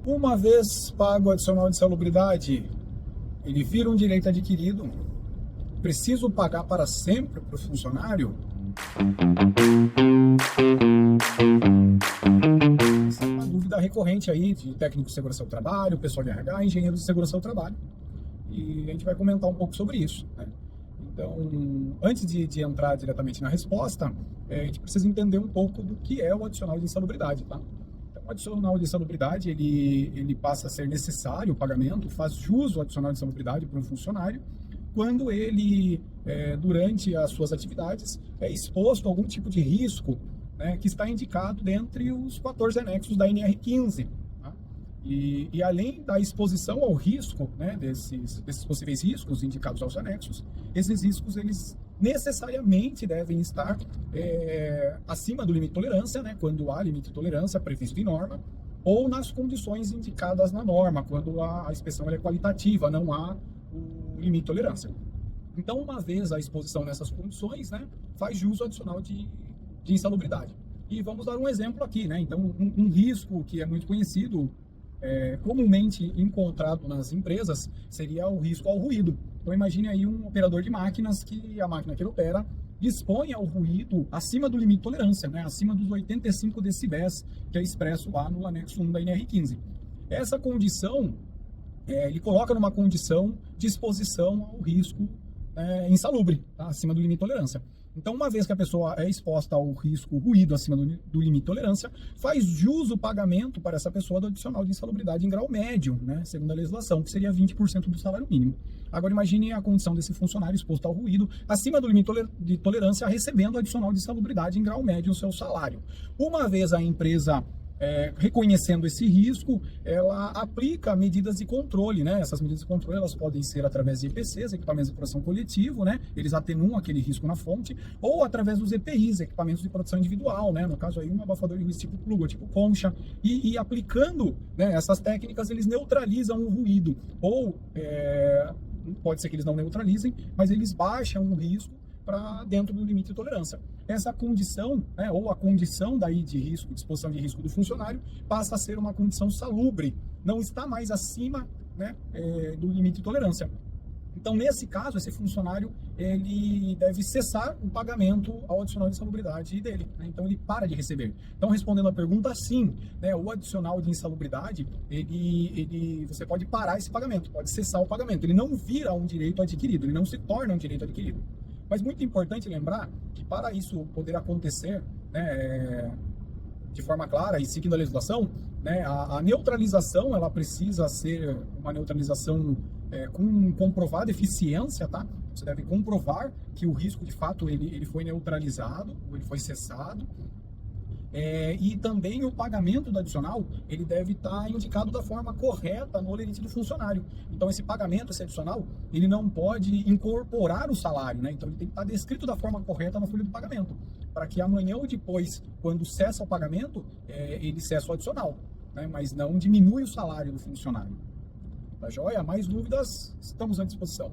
Uma vez pago o adicional de salubridade, ele vira um direito adquirido. Preciso pagar para sempre para o funcionário? Essa é uma dúvida recorrente aí de técnico de segurança do trabalho, pessoal de RH, engenheiro de segurança do trabalho. E a gente vai comentar um pouco sobre isso, né? Então, antes de entrar diretamente na resposta, a gente precisa entender um pouco do que é o adicional de insalubridade, tá? Então, o adicional de insalubridade, ele passa a ser necessário o pagamento, faz jus o adicional de insalubridade para um funcionário, quando ele, durante as suas atividades, é exposto a algum tipo de risco, né, que está indicado dentre os 14 anexos da NR15. Tá? E além da exposição ao risco, né, desses possíveis riscos indicados aos anexos, esses riscos eles necessariamente devem estar acima do limite de tolerância, né, quando há limite de tolerância previsto em norma, ou nas condições indicadas na norma, quando a inspeção é qualitativa, não há o limite de tolerância. Então, uma vez a exposição nessas condições, né, faz jus ao adicional de insalubridade. E vamos dar um exemplo aqui, né? Então, um risco que é muito conhecido, comumente encontrado nas empresas, seria o risco ao ruído. Então, imagine aí um operador de máquinas que a máquina que ele opera dispõe ao ruído acima do limite de tolerância, né? Acima dos 85 decibéis, que é expresso lá no anexo 1 da NR15. Essa condição, ele coloca numa condição de exposição ao risco insalubre, tá? Acima do limite de tolerância. Então, uma vez que a pessoa é exposta ao risco ruído acima do limite de tolerância, faz jus o pagamento para essa pessoa do adicional de insalubridade em grau médio, né, segundo a legislação, que seria 20% do salário mínimo. Agora, imagine a condição desse funcionário exposto ao ruído acima do limite de tolerância, recebendo o adicional de insalubridade em grau médio no seu salário. Uma vez a empresa reconhecendo esse risco, ela aplica medidas de controle, né? Essas medidas de controle elas podem ser através de EPCs, equipamentos de proteção coletivo, né? Eles atenuam aquele risco na fonte, ou através dos EPIs, equipamentos de proteção individual, né? No caso aí um abafador de ruído tipo plug, tipo concha, e aplicando, né, essas técnicas eles neutralizam o ruído, ou pode ser que eles não neutralizem, mas eles baixam o risco para dentro do limite de tolerância. Essa condição, né, ou a condição daí de risco, de exposição de risco do funcionário, passa a ser uma condição salubre, não está mais acima, né, do limite de tolerância. Então, nesse caso, esse funcionário ele deve cessar o pagamento ao adicional de insalubridade dele, né? Então, ele para de receber. Então, respondendo a pergunta, sim, né, o adicional de insalubridade, você pode parar esse pagamento, pode cessar o pagamento. Ele não vira um direito adquirido, ele não se torna um direito adquirido. Mas muito importante lembrar que para isso poder acontecer, né, de forma clara e seguindo a legislação, né, a neutralização ela precisa ser uma neutralização com comprovada eficiência, tá? Você deve comprovar que o risco de fato ele foi neutralizado, ou ele foi cessado. E também o pagamento do adicional, ele deve estar indicado da forma correta no lerite do funcionário. Então, esse pagamento, esse adicional, ele não pode incorporar o salário, né? Então, ele tem que estar descrito da forma correta na folha do pagamento, para que amanhã ou depois, quando cessa o pagamento, ele cessa o adicional, né? Mas não diminui o salário do funcionário. Tá joia? Mais dúvidas? Estamos à disposição.